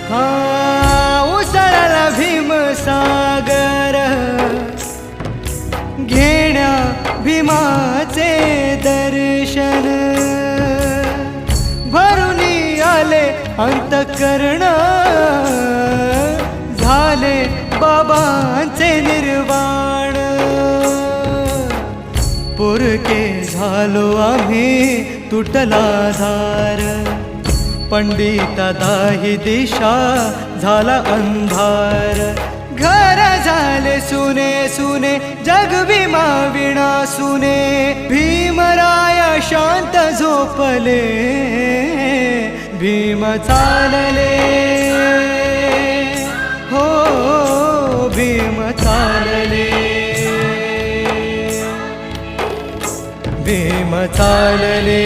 हा उसळला भीमसागर घेण्या भीमाचे दर्शन भरुनी आले अंतःकरण झाले बाबांचे निर्वाण पुरके झालो आम्ही तुटला धार पंडिता दाही दिशा झाला अंधार घर झाले सुने सुने जग भीमा विणा सुने भीमराया शांत झोपले भीम चालले हो भीम चालले भीम चालले